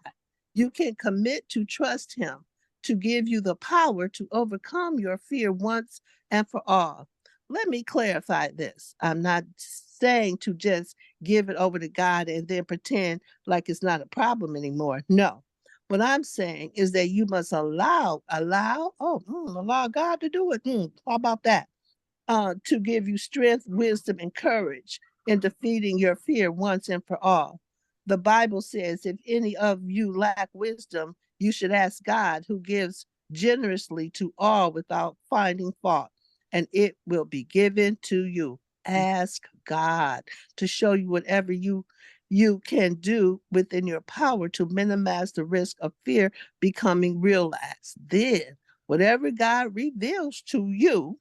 You can commit to trust him to give you the power to overcome your fear once and for all. Let me clarify this. I'm not saying to just give it over to God and then pretend like it's not a problem anymore. No. What I'm saying is that you must allow God to do it. How about that? To give you strength, wisdom, and courage in defeating your fear once and for all. The Bible says, if any of you lack wisdom, you should ask God, who gives generously to all without finding fault, and it will be given to you. Ask God to show you whatever you can do within your power to minimize the risk of fear becoming realized. Then, whatever God reveals to you,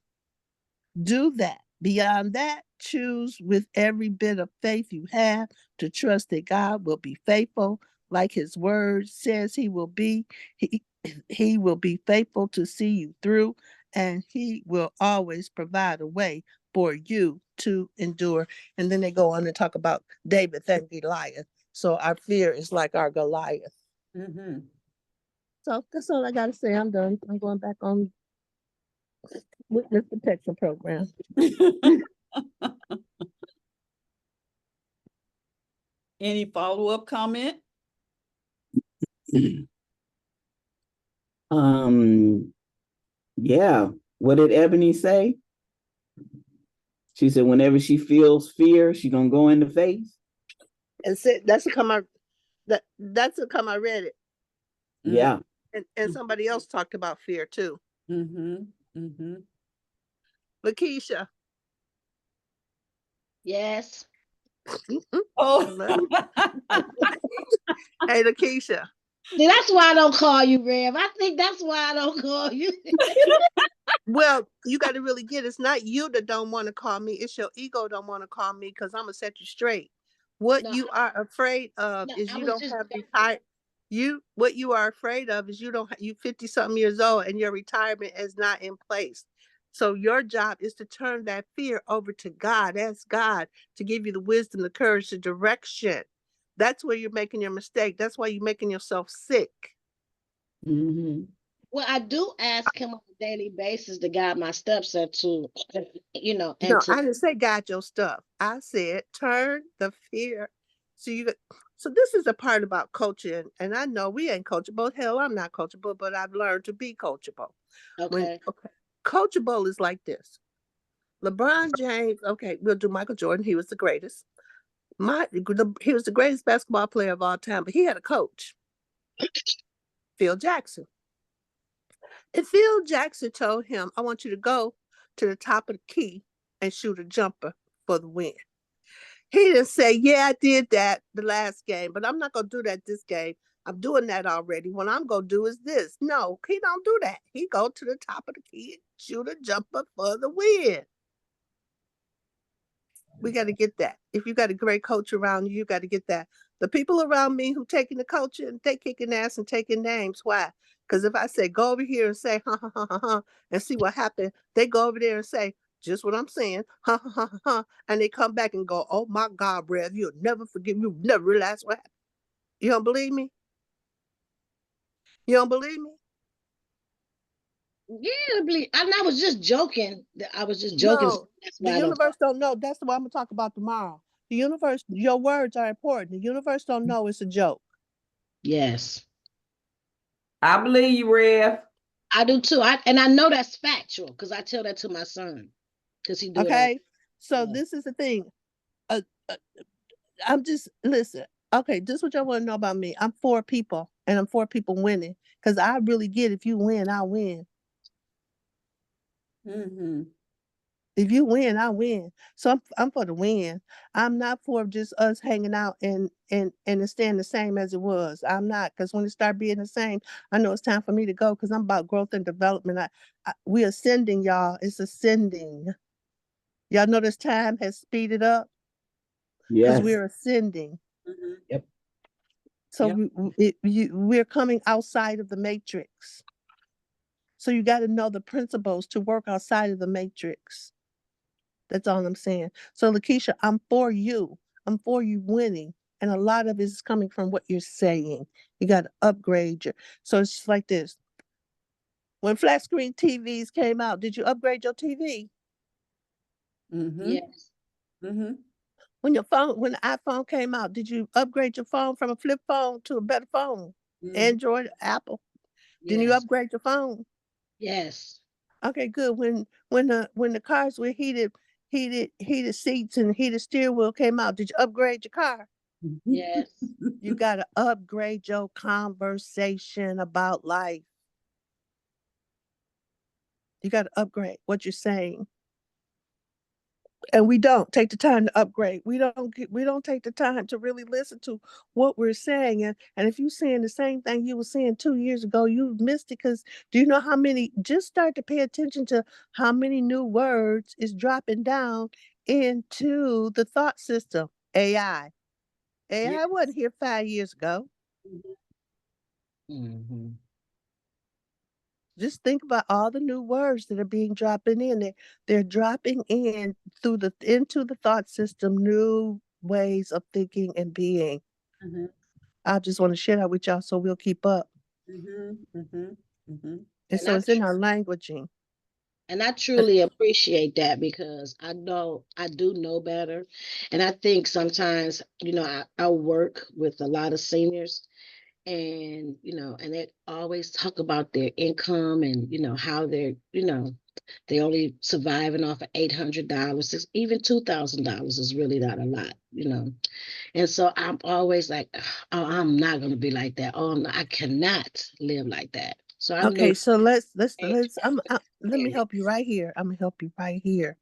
do that. Beyond that, choose with every bit of faith you have to trust that God will be faithful, like his word says he will be. He will be faithful to see you through, and he will always provide a way for you to endure. And then they go on to talk about David and Goliath. So our fear is like our Goliath. So that's all I got to say. I'm done. I'm going back on witness protection program. Any follow-up comment? Yeah. What did Ebony say? She said whenever she feels fear, she's gonna go in the face. And that's a come I read it. Yeah. And somebody else talked about fear too. Lakeisha. Yes. Oh. Hey, Lakeisha. See, that's why I don't call you, Rev. I think that's why I don't call you. Well, you got to really get it's not you that don't want to call me. It's your ego don't want to call me because I'm going to set you straight. What No, you are afraid of no, is I you was don't just have joking. retired. What you are afraid of is you don't you 50 something years old and your retirement is not in place. So your job is to turn that fear over to God. Ask God to give you the wisdom, the courage, the direction. That's where you're making your mistake. That's why you're making yourself sick. Mm-hmm. Well, I do ask him on a daily basis to guide my steps and to, you know, and No, to, I didn't say guide your stuff. I said turn the fear. So so this is a part about coaching, and I know we ain't coachable. Hell, I'm not coachable, but I've learned to be coachable. okay. Okay, coachable is like this. LeBron James, okay, we'll do Michael Jordan. He was the greatest. He was the greatest basketball player of all time, but he had a coach, Phil Jackson. And Phil Jackson told him, I want you to go to the top of the key and shoot a jumper for the win. He didn't say, yeah, I did that the last game, but I'm not going to do that this game. I'm doing that already. What I'm going to do is this. No, he don't do that. He go to the top of the key and shoot a jumper for the win. We got to get that. If you got a great coach around you, you got to get that. The people around me who taking the coaching, they kicking ass and taking names. Why? Because if I say, go over here and say, ha, ha, ha, ha, ha, and see what happened, they go over there and say, just what I'm saying, ha, ha, ha, ha, ha, and they come back and go, oh my God, Rev, you'll never forgive me. You'll never realize what happened. You don't believe me? You don't believe me? Yeah, I believe, and I was just joking. I was just joking. No, That's the why I don't universe talk. don't know. That's what I'm going to talk about tomorrow. The universe, your words are important. The universe don't know it's a joke. Yes, I believe you, Rev. I do too. And I know that's factual because I tell that to my son because he do it all. Okay. So Yeah. this is the thing. Uh, uh, I'm just listen. Okay, this is what y'all want to know about me. I'm for people, and I'm for people winning. Cause I really get if you win, I win. Mm-hmm. If you win, I win. So I'm for the win. I'm not for just us hanging out and it staying the same as it was. I'm not, because when it start being the same, I know it's time for me to go because I'm about growth and development. We ascending, y'all. It's ascending. Y'all know this time has speeded up because Yes. we're ascending. Mm-hmm. Yep. So Yep. we're coming outside of the matrix. So you got to know the principles to work outside of the matrix. That's all I'm saying. So Lakeisha, I'm for you. I'm for you winning. And a lot of it is coming from what you're saying. You got to upgrade your. So it's just like this. When flat screen TVs came out, did you upgrade your TV? Mm-hmm. Yes. Mm-hmm. When the iPhone came out, did you upgrade your phone from a flip phone to a better phone? Mm-hmm. Android, Apple. Didn't you Yes. upgrade your phone? Yes. Okay, good. When the cars were heated seats and heated steering wheel came out, did you upgrade your car? Yes. You gotta upgrade your conversation about life. You gotta upgrade what you're saying. And we don't take the time to upgrade. We don't take the time to really listen to what we're saying. And if you're saying the same thing you were saying 2 years ago, you missed it. Because do you know how many? Just start to pay attention to how many new words is dropping down into the thought system. AI. Yeah. AI wasn't here 5 years ago. Mm-hmm. Just think about all the new words that are being dropping in. They're dropping in into the thought system, new ways of thinking and being. Mm-hmm. I just want to share that with y'all so we'll keep up. Mm-hmm. Mm-hmm. Mm-hmm. And And so it's in our languaging. I truly appreciate that because I know I do know better. And I think sometimes, I work with a lot of seniors and, and they always talk about their income and, how they only surviving off of $800. Even $2,000 is really not a lot. And so I'm always like, oh, I'm not going to be like that. Oh, no, I cannot live like that. So I know. Okay, so let me help you right here. I'm gonna help you right here.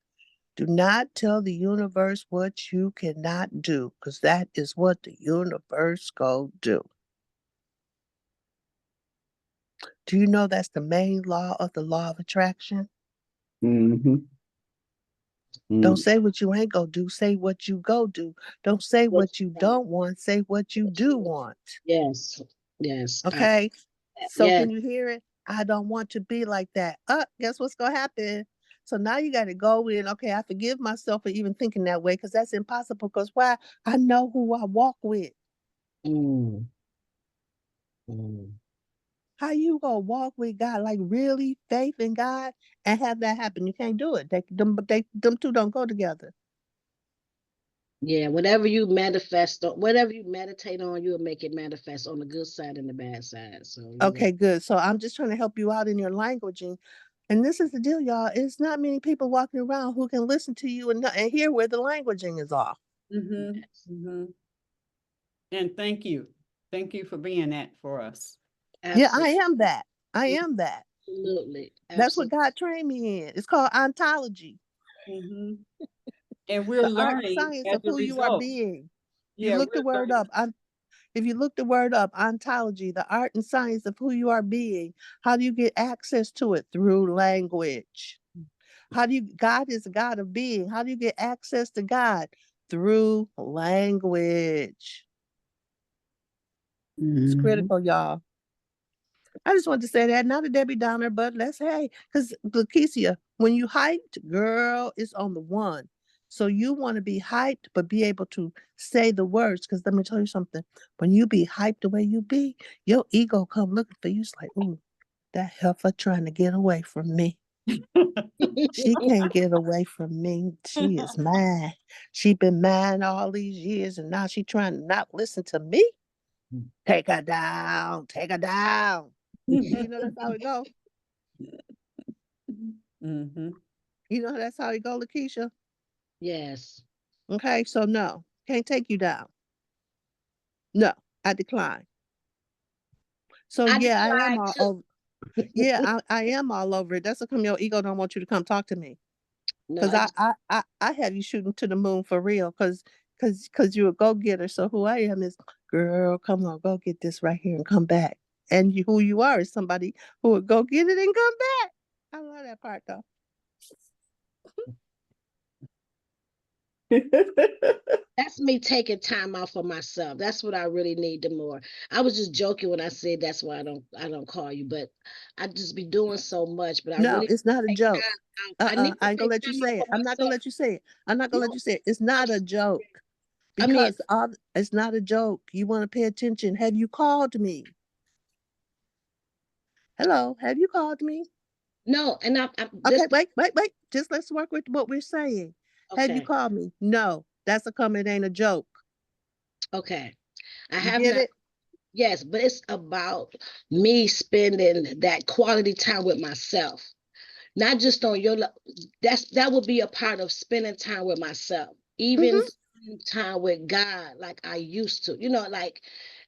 Do not tell the universe what you cannot do, because that is what the universe go do. Do you know that's the main law of the law of attraction? Mm-hmm. Don't say what you ain't gonna do. Say what you go do. Don't say What what you don't want. Say what you do want. Yes, yes. Okay. So Yes. can you hear it? I don't want to be like that. Guess what's gonna happen? So now you got to go in. Okay, I forgive myself for even thinking that way because that's impossible. Because why? I know who I walk with. Mm. Mm. How you gonna walk with God? Like really, faith in God and have that happen? You can't do it. Them two don't go together. Yeah, whatever you manifest on, whatever you meditate on, you'll make it manifest on the good side and the bad side. So you're right. Okay, good. So I'm just trying to help you out in your languaging. And this is the deal, y'all. It's not many people walking around who can listen to you and hear where the languaging is off. And thank you. Thank you for being that for us. Yeah, I am that. I am that. Absolutely. That's what God trained me in. It's called ontology. And we're The art and learning science as of a who you are result. being. You Yeah, look the we're word learning. up. If you look the word up, ontology, the art and science of who you are being, how do you get access to it? Through language. God is a God of being. How do you get access to God? Through language. It's critical, y'all. I just wanted to say that, not a Debbie Downer, but because Lakeisha, when you hyped, girl, it's on the one. So you want to be hyped, but be able to say the words. Because let me tell you something. When you be hyped the way you be, your ego come looking for you. It's like, ooh, that heifer trying to get away from me. She can't get away from me. She is mine. She been mine all these years, and now she trying to not listen to me. Take her down. Take her down. You know that's how it go. You know that's how it go, Lakeisha. Yes. Okay, so no, can't take you down. No, I decline. So I yeah, I am decline all too. over. Yeah, I am all over it. That's how come your ego don't want you to come talk to me. No, Cause I have you shooting to the moon for real. Cause you're a go getter. So who I am is, girl, come on, go get this right here and come back. And who you are is somebody who would go get it and come back. I love that part though. that's me taking time out for myself. That's what I really need the more. I was just joking when I said that's why I don't call you, but I just be doing so much. But I No, really it's not a take joke. time out. I need to I ain't gonna take let you time out say it. for I'm not gonna myself. let you say it. I'm not gonna let you say it. It's not a joke. I mean, Because it's not a joke. You want to pay attention. Have you called me? Hello, have you called me? no, and Okay, this wait. Just let's work with what we're saying. Have you okay, called me? No, that's a comment, ain't a joke. okay. I You have get not. it? Yes, but it's about me spending that quality time with myself, not just on that would be a part of spending time with myself, even Mm-hmm. spending time with God like I used to. Like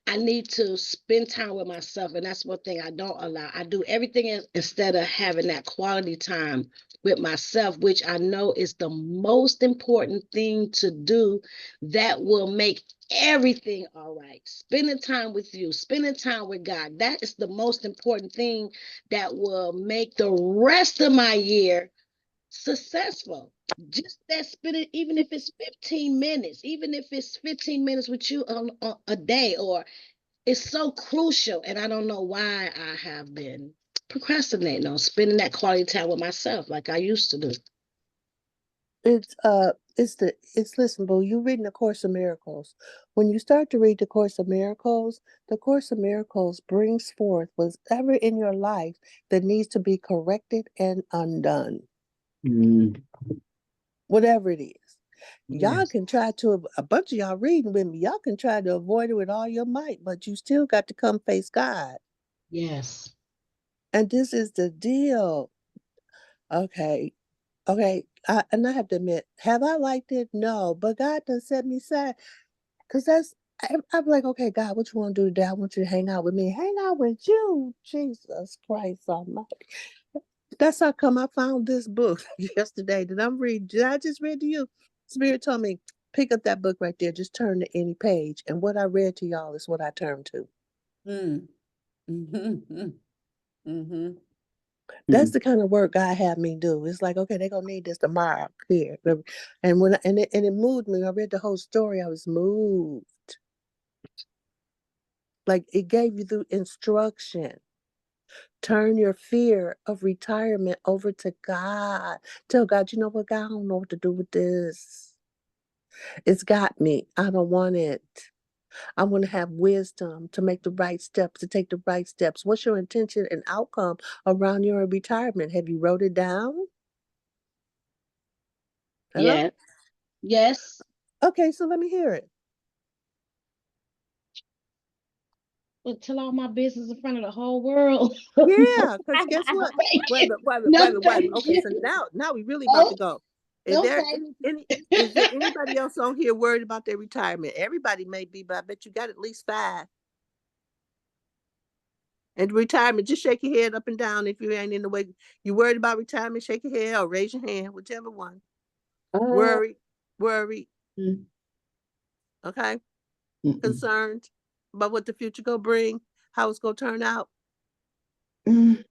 I need to spend time with myself, and that's one thing I don't allow. I do everything instead of having that quality time with myself, which I know is the most important thing to do that will make everything all right. Spending time with you, spending time with God, that is the most important thing that will make the rest of my year successful. Just that spending, even if it's 15 minutes, even if it's 15 minutes with you on a day, or it's so crucial. And I don't know why I have been procrastinating on spending that quality time with myself like I used to do. It's listen, boo, you reading the Course of Miracles. When you start to read the Course of Miracles, the Course of Miracles brings forth whatever in your life that needs to be corrected and undone. Whatever it is. Y'all Yes. can try to, a bunch of y'all reading with me, y'all can try to avoid it with all your might, but you still got to come face God. Yes. And this is the deal. Okay. And I have to admit, have I liked it? No, but God done set me aside. Because I'm like, okay, God, what you want to do today? I want you to hang out with me. Hang out with you. Jesus Christ Almighty. That's how come I found this book yesterday that I'm reading. Did I just read to you? Spirit told me, pick up that book right there. Just turn to any page. And what I read to y'all is what I turned to. That's the kind of work God had me do. It's like, okay, they're gonna need this tomorrow. Here. And when it moved me, I read the whole story, I was moved. Like it gave you the instruction. Turn your fear of retirement over to God. Tell God, you know what, God, I don't know what to do with this. It's got me. I don't want it. I want to have wisdom to make the right steps, to take the right steps. What's your intention and outcome around your retirement? Have you wrote it down? Hello? Yeah. Yes. Okay, so let me hear it. But tell all my business in front of the whole world. Yeah, because guess what? Wait, No, thank okay, you. so now we really about to go. Is there Okay. is there anybody else on here worried about their retirement? Everybody may be, but I bet you got at least 5. And retirement, just shake your head up and down if you ain't in the way. You worried about retirement, shake your head or raise your hand, whichever one. Worried. Mm. Okay. Mm-mm. Concerned about what the future gonna bring, how it's gonna turn out. Mm.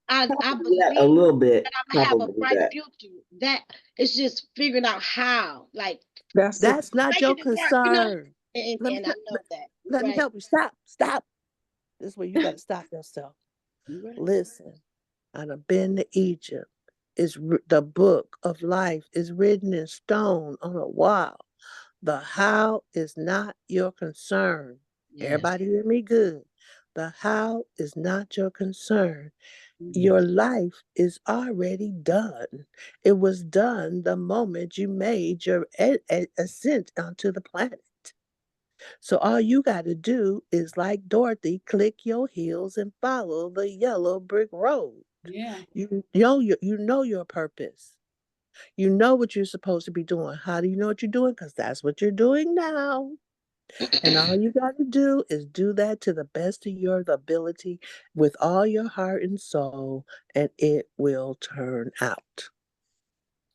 I Yeah, a believe little bit. that I'm gonna have a Probably bright that. future. That it's just figuring out how, like That's not your making it work, you know. concern. And, Let me and I know that. You're let me right. help you. Stop. This is where you gotta stop yourself. You're right. Listen, I done been to Egypt. The book of life is written in stone on a wall. The how is not your concern. Yes. Everybody hear me good. The how is not your concern. Mhm. Your life is already done. It was done the moment you made your ascent onto the planet. So all you got to do is, like Dorothy, click your heels and follow the yellow brick road. Yeah. You know your purpose. You know what you're supposed to be doing. How do you know what you're doing? Because that's what you're doing now. And all you got to do is do that to the best of your ability with all your heart and soul, and it will turn out.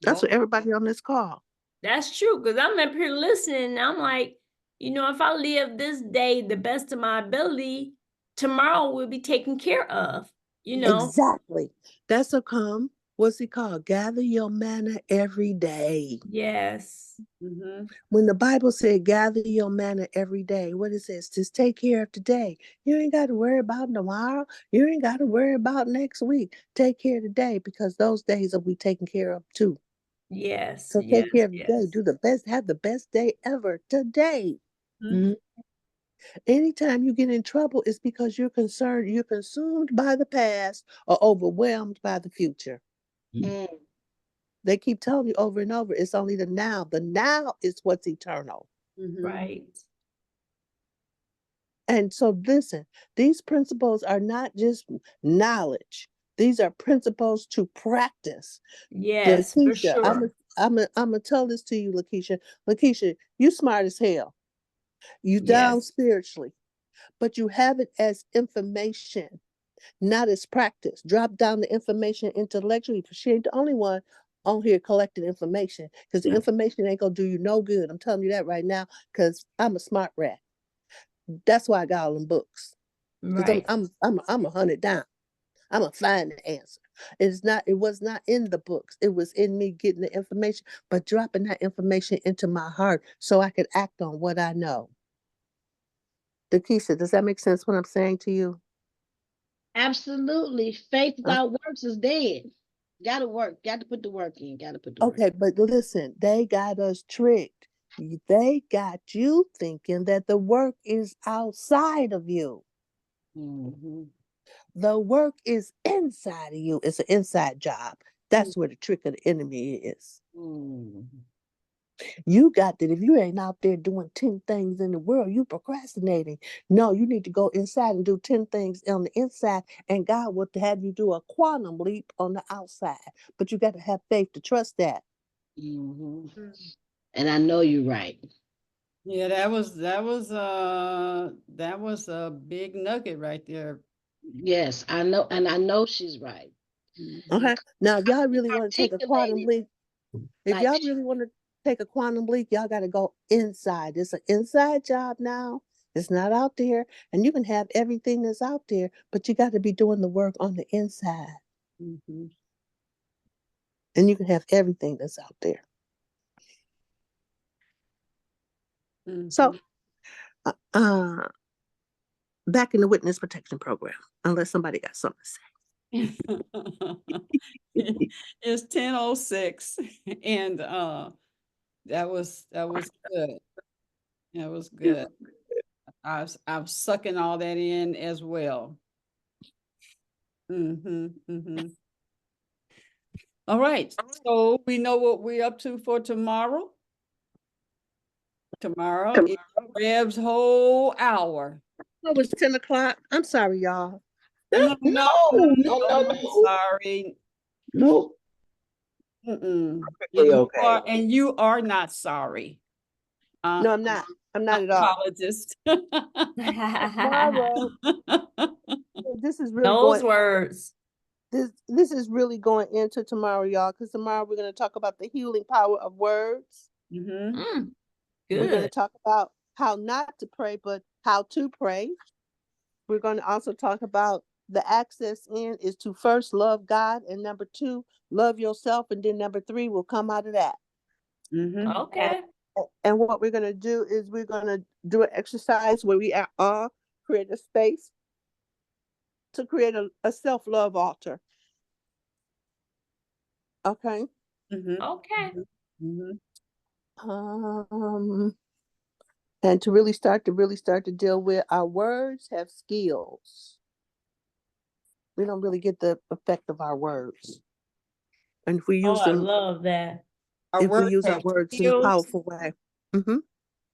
That's what everybody on this call. That's true, because I'm up here listening and I'm like, if I live this day the best of my ability, tomorrow will be taken care of, Exactly. That's a come. What's it called? Gather your manna every day. Yes. Mm-hmm. When the Bible said gather your manna every day, what it says, just take care of today. You ain't got to worry about tomorrow. You ain't got to worry about next week. Take care of today, because those days will be taken care of too. Yes. So Yes. take care of the day. Yes. Do the best. Have the best day ever today. Mhm. Anytime you get in trouble, it's because you're concerned, you're consumed by the past or overwhelmed by the future. Mm. They keep telling you over and over, it's only the now. The now is what's eternal. Mm-hmm. Right. And so listen, these principles are not just knowledge. These are principles to practice. Yes, for Lakeisha, sure. I'm gonna tell this to you, Lakeisha. Lakeisha, you smart as hell. You down Yes. spiritually, but you have it as information, not as practice. Drop down the information intellectually, because she ain't the only one on here collecting information, because the information ain't gonna do you no good. I'm telling you that right now, because I'm a smart rat. That's why I got all them books. Because Right. I'm 100 down. I'm gonna find the answer. It was not in the books. It was in me getting the information, but dropping that information into my heart so I could act on what I know. Dakisha, does that make sense what I'm saying to you? Absolutely. Faith without works is dead. Gotta work. Got to put the work in. Got to put the work Okay, but listen, they got us tricked. They got you thinking that the work is outside of you. in. Mm-hmm. The work is inside of you. It's an inside job. That's where the trick of the enemy is. Mm-hmm. You got that if you ain't out there doing 10 things in the world, you procrastinating. No, you need to go inside and do 10 things on the inside, and God will have you do a quantum leap on the outside. But you got to have faith to trust that. Mm-hmm. And I know you're right. Yeah, that was a big nugget right there. Yes, I know, and I know she's right. Okay. Now, if y'all really want to take a quantum Articulated leap, if like y'all really want to take a quantum leap, y'all got to go inside. It's an inside job now. It's not out there. And you can have everything that's out there, but you got to be doing the work on the inside. Mhm. And you can have everything that's out there. So, Mhm. Back in the witness protection program, unless somebody got something to say. It's 10:06 and that was good. That was good. I'm sucking all that in as well. All right. So we know what we're up to for tomorrow. Tomorrow is Reb's whole hour. It was 10 o'clock. I'm sorry, y'all. No. Sorry. Nope. Mm-mm. Okay. And you are not sorry. No, I'm not. I'm not at all. Apologist. Tomorrow, this is really Those going. words. This is really going into tomorrow, y'all, because tomorrow we're going to talk about the healing power of words. Mm-hmm. We're going to Good. talk about how not to pray, but how to pray. We're going to also talk about the access in is to first love God, and number 2, love yourself, and then number 3 will come out of that. Mm-hmm. Okay. And what we're going to do is we're going to do an exercise where we all create a space to create a self-love altar. Okay. Mm-hmm. Okay. Mm-hmm. And to really start to deal with our words have skills. We don't really get the effect of our words. And if we use I them, love that. if we use our words in a powerful way.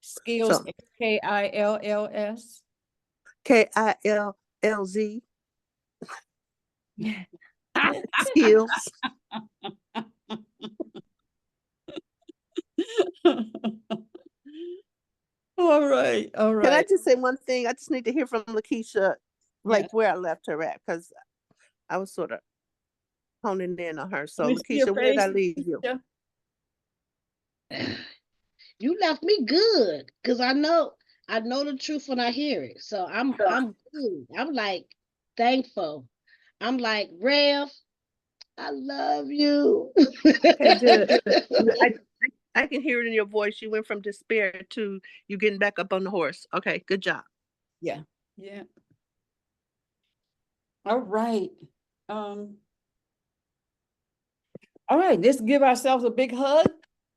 Skills, So, KILLS. KILLZ. Skills. All right. Can I just say one thing? I just need to hear from Lakeisha, like where I left her at, because I was sort of honing in on her. So, Lakeisha, where did I leave you? You left me good, because I know the truth when I hear it. So I'm good. I'm like thankful. I'm like, Rev, I love you. Okay, good. I can hear it in your voice. You went from despair to you getting back up on the horse. Okay, good job. Yeah. Yeah. All right. All right, let's give ourselves a big hug.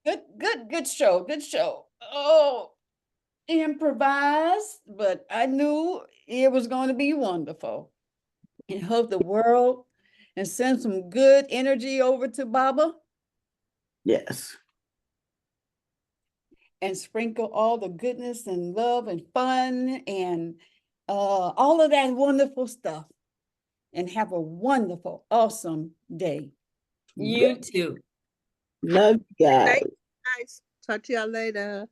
Good show. Good show. Oh, improvised, but I knew it was going to be wonderful. And hug the world and send some good energy over to Baba. Yes. And sprinkle all the goodness and love and fun and all of that wonderful stuff. And have a wonderful, awesome day. You too. Love you guys. Guys, talk to y'all later.